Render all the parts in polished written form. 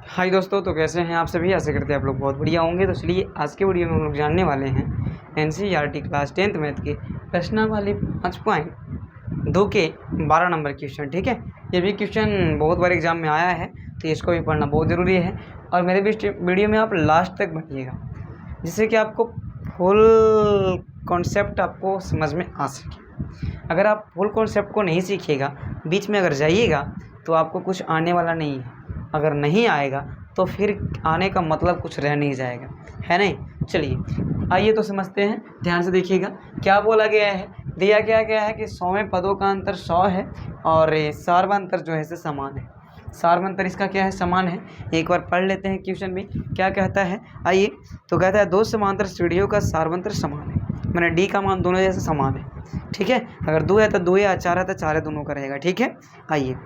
हाय दोस्तों, तो कैसे हैं आप सभी। आशा करते हैं आप लोग बहुत बढ़िया होंगे। तो चलिए आज के वीडियो में हम लोग जानने वाले हैं एनसीईआरटी क्लास 10th मैथ के प्रश्नावली 5.2 के 12 नंबर क्वेश्चन। ठीक है, ये भी क्वेश्चन बहुत बार एग्जाम में आया है, तो इसको भी पढ़ना बहुत ज़रूरी है। और मेरे भी वीडियो में आप लास्ट तक बनिएगा, जिससे कि आपको फुल कॉन्सेप्ट आपको समझ में आ सके। अगर आप फुल कॉन्सेप्ट को नहीं सीखिएगा, बीच में अगर जाइएगा, तो आपको कुछ आने वाला नहीं है। अगर नहीं आएगा तो फिर आने का मतलब कुछ रह नहीं जाएगा, है नहीं। चलिए आइए तो समझते हैं, ध्यान से देखिएगा क्या बोला गया है। दिया क्या गया है कि 100वें पदों का अंतर 100 है और सार्वंतर जो है से समान है। सार्वंतर इसका क्या है, समान है। एक बार पढ़ लेते हैं क्वेश्चन भी क्या कहता है। आइए, तो कहता है दो समांतर सीढ़ियों का सार्वंतर समान है, मैंने डी का मान दोनों जैसे समान है। ठीक है, अगर 2 है तो 2 है, 4 है तो 4 है, दोनों का रहेगा। ठीक है, आइए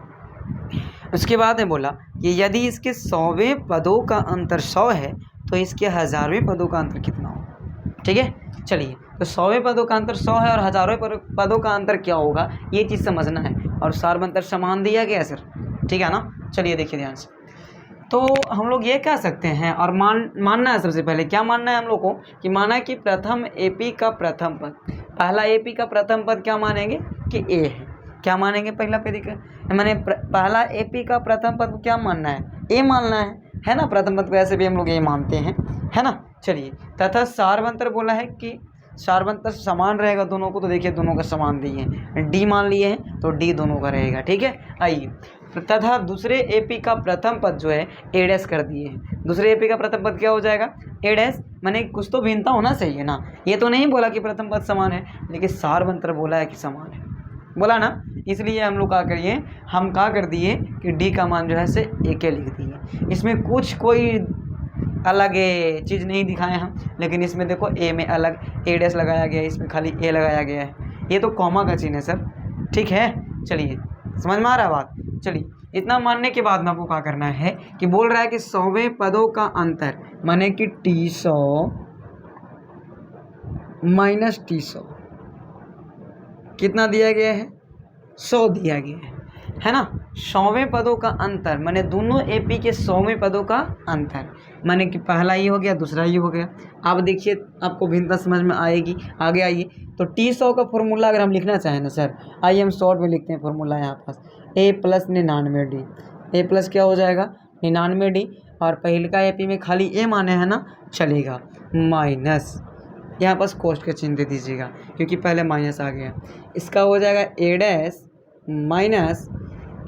उसके बाद में बोला कि यदि इसके 100वें पदों का अंतर 100 है तो इसके 1000वें पदों का अंतर कितना होगा। ठीक है, चलिए तो 100वें पदों का अंतर 100 है और 1000वें पदों का अंतर क्या होगा, ये चीज़ समझना है। और सार्वंतर समान दिया गया है सर, ठीक है ना। चलिए देखिए ध्यान से, तो हम लोग ये कह सकते हैं और मानना है। सबसे पहले क्या मानना है हम लोग को कि माना कि प्रथम एपी का प्रथम पद, पहला एपी का प्रथम पद क्या मानेंगे कि ए है। क्या मानेंगे, पहला पद का मैंने पहला एपी का प्रथम पद क्या मानना है, ए मानना है ना। प्रथम पद को ऐसे भी हम लोग ए मानते हैं, है ना। चलिए तथा सार्वंतर बोला है कि सार्वंतर समान रहेगा दोनों को, तो देखिए दोनों का समान दिए हैं, डी मान लिए हैं तो डी दोनों का रहेगा। ठीक है, आइए तथा दूसरे एपी का प्रथम पद जो है ए डैश कर दिए हैं। दूसरे एपी का प्रथम पद क्या हो जाएगा, ए डैश। मैंने कुछ तो भिन्नता होना चाहिए ना, ये तो नहीं बोला कि प्रथम पद समान है, लेकिन सार्वंतर बोला है कि समान है, बोला ना। इसलिए हम लोग क्या करिए, हम क्या कर दिए कि डी का मान जो है से ए के लिख दिए। इसमें कुछ कोई अलग चीज़ नहीं दिखाए हम, लेकिन इसमें देखो ए में अलग ए डैश लगाया गया है, इसमें खाली ए लगाया गया है। ये तो कॉमा का चिन्ह है सर, ठीक है। चलिए समझ में आ रहा है बात। चलिए इतना मानने के बाद में आपको क्या करना है कि बोल रहा है कि 100वें पदों का अंतर माने कि T100 माइनस T100 कितना दिया गया है, 100 दिया गया है ना। 100वें पदों का अंतर माने दोनों एपी के 100वें पदों का अंतर, माने कि पहला ये हो गया दूसरा ये हो गया। अब देखिए आपको भिन्नता समझ में आएगी। आगे आइए, तो T100 का फॉर्मूला अगर हम लिखना चाहें ना सर, आइए हम शॉर्ट में लिखते हैं फॉर्मूला यहाँ पास, ए प्लस 99D। ए प्लस क्या हो जाएगा 99D, और पहले का एपी में खाली ए माने है ना, चलेगा माइनस, यहाँ पास कोष्ठ का चिन्ह दे दीजिएगा क्योंकि पहले माइनस आ गया। इसका हो जाएगा ए डैश माइनस,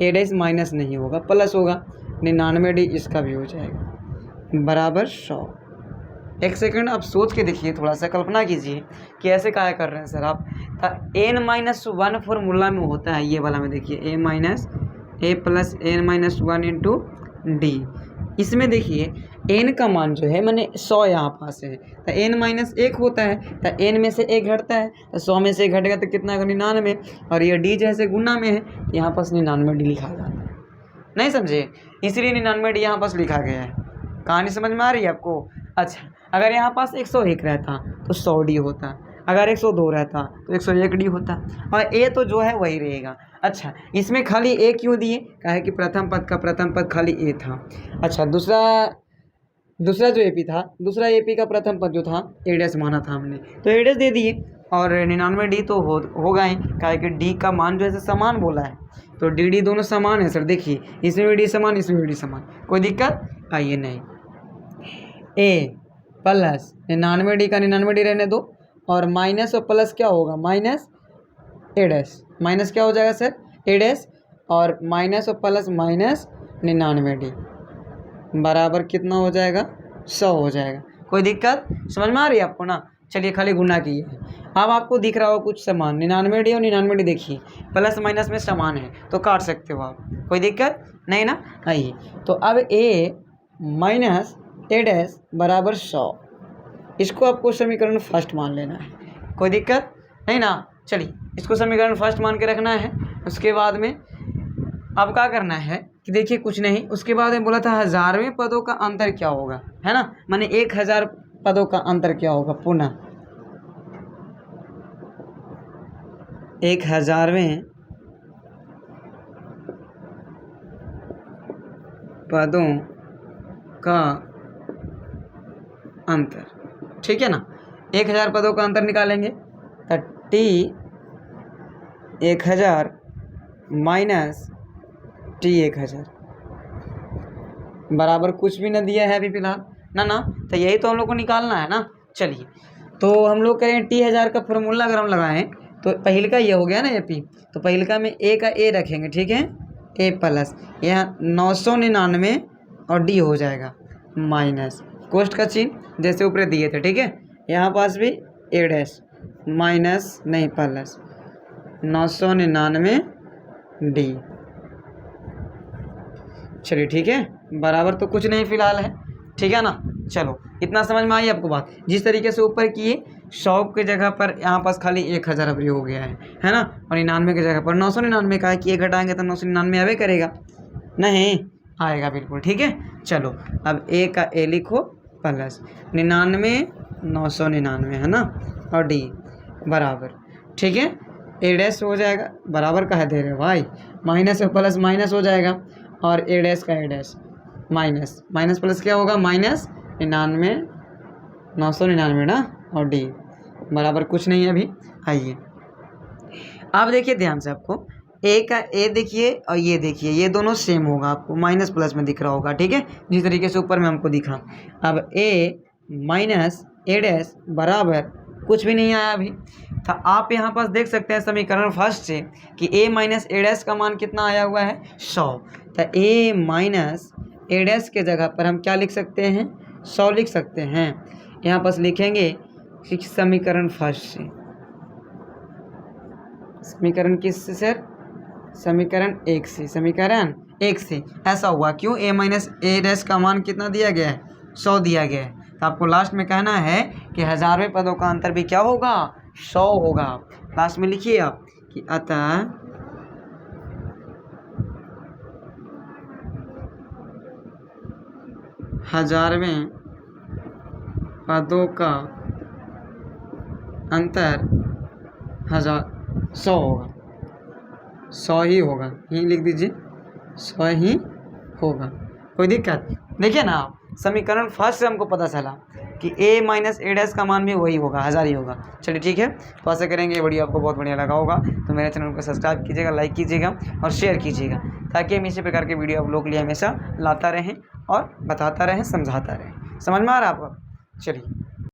ए डैश माइनस नहीं होगा प्लस होगा 99D, इसका भी हो जाएगा बराबर 100। एक सेकंड आप सोच के देखिए, थोड़ा सा कल्पना कीजिए कि ऐसे क्या कर रहे हैं सर आप। n-1 फॉर्मूला में होता है ये वाला में, देखिए ए माइनस ए प्लस n-1 इंटू डी। इसमें देखिए n का मान जो है मैंने 100 यहाँ पास है, तो n-1 होता है, तो n में से 1 घटता है, तो 100 में से 1 घटेगा तो कितना है 99। और ये d जैसे गुना में है, यहाँ पास 99D लिखा जाता है। नहीं समझे, इसलिए 99D यहाँ पास लिखा गया है। कहानी समझ में आ रही है आपको। अच्छा, अगर यहाँ पास 101 रहता तो 100D होता, अगर 102 रहता तो 101D होता, और ए तो जो है वही रहेगा। अच्छा, इसमें खाली ए क्यों दिए, कहे कि प्रथम पद का प्रथम पद खाली ए था। अच्छा, दूसरा जो एपी था, दूसरा एपी का प्रथम पद जो था ए डैश माना था हमने, तो ए डैश दे दिए। और 99D तो होगा ही, कहे कि डी का मान जो है समान बोला है, तो डी डी दोनों समान है सर। देखिए इसमें भी डी समान, इसमें भी डी समान, कोई दिक्कत आइए नहीं। ए प्लस 99D का 99D रहने दो, और माइनस और प्लस क्या होगा, माइनस ए डैश, माइनस क्या हो जाएगा सर ए डैश, और माइनस और प्लस माइनस 99D बराबर कितना हो जाएगा 100 हो जाएगा। कोई दिक्कत समझ में आ रही है आपको ना। चलिए खाली गुना किए हैं, अब आपको दिख रहा हो कुछ समान 99D और 99D, देखिए प्लस माइनस में समान है तो काट सकते हो आप, कोई दिक्कत नहीं ना। आइए, तो अब ए माइनस ए डैश बराबर 100, इसको आपको समीकरण फर्स्ट मान लेना है, कोई दिक्कत नहीं ना। चलिए इसको समीकरण फर्स्ट मान के रखना है। उसके बाद में अब क्या करना है कि देखिए कुछ नहीं, उसके बाद में बोला था 1000वें पदों का अंतर क्या होगा, है ना, माने 1000 पदों का अंतर क्या होगा। पुनः 1000वें पदों का अंतर, ठीक है ना। 1000 पदों का अंतर निकालेंगे तो T 1000 माइनस T 1000 बराबर कुछ भी न दिया है अभी फिलहाल ना, तो यही तो हम लोग को निकालना है ना। चलिए तो हम लोग करें T 1000 का फॉर्मूला अगर हम लगाएं तो पहले का ये हो गया ना ए पी, तो पहले का में ए का ए रखेंगे, ठीक है, ए प्लस यहाँ 999 और डी हो जाएगा माइनस कोष्ट का चिन्ह जैसे ऊपर दिए थे, ठीक है, यहाँ पास भी ए डैश माइनस नहीं प्लस 999 डी। चलिए ठीक है, बराबर तो कुछ नहीं फिलहाल है, ठीक है ना। चलो इतना समझ में आई आपको बात। जिस तरीके से ऊपर किए 100 की जगह पर यहाँ पास खाली 1000 अभी हो गया है ना, और 99 की जगह पर 999 का है कि 1 घटाएंगे तो 999 आवे करेगा, नहीं आएगा बिल्कुल, ठीक है। चलो अब ए का ए लिखो प्लस 99 999 है ना, और डी बराबर, ठीक है, ए डैश हो जाएगा बराबर का है दे रहे भाई, माइनस और प्लस माइनस हो जाएगा, और ए डैश का ए डैश माइनस माइनस प्लस क्या होगा माइनस 99 999 ना, और डी बराबर कुछ नहीं है अभी। आइए आप देखिए ध्यान से, आपको ए का ए देखिए और ये देखिए, ये दोनों सेम होगा, आपको माइनस प्लस में दिख रहा होगा, ठीक है, जिस तरीके से ऊपर में हमको दिखा। अब ए माइनस ए डैश बराबर कुछ भी नहीं आया अभी, तो आप यहाँ पास देख सकते हैं समीकरण फर्स्ट से कि ए माइनस ए डैश का मान कितना आया हुआ है 100, तो ए माइनस ए डैश के जगह पर हम क्या लिख सकते हैं 100 लिख सकते हैं। यहाँ पास लिखेंगे कि समीकरण फर्स्ट से, समीकरण किससे सर, समीकरण 1 से, समीकरण 1 से ऐसा हुआ क्यों, ए माइनस ए डैश का मान कितना दिया गया है 100 दिया गया है, तो आपको लास्ट में कहना है कि 1000वें पदों का अंतर भी क्या होगा 100 होगा। लास्ट में लिखिए आप कि अतः 1000वें पदों का अंतर 100 होगा, 100 ही होगा, ही लिख दीजिए 100 ही होगा, कोई दिक्कत। देखिए ना आप समीकरण फर्स्ट से हमको पता चला कि a माइनस ए डैश का मान भी वही होगा 1000 ही होगा। चलिए ठीक है, तो ऐसा करेंगे, ये वीडियो आपको बहुत बढ़िया लगा होगा तो मेरे चैनल को सब्सक्राइब कीजिएगा, लाइक कीजिएगा और शेयर कीजिएगा, ताकि हम इसी प्रकार के वीडियो आप लोग के लिए हमेशा लाता रहें और बताता रहें, समझाता रहें। समझ में आ रहा है आपको? चलिए।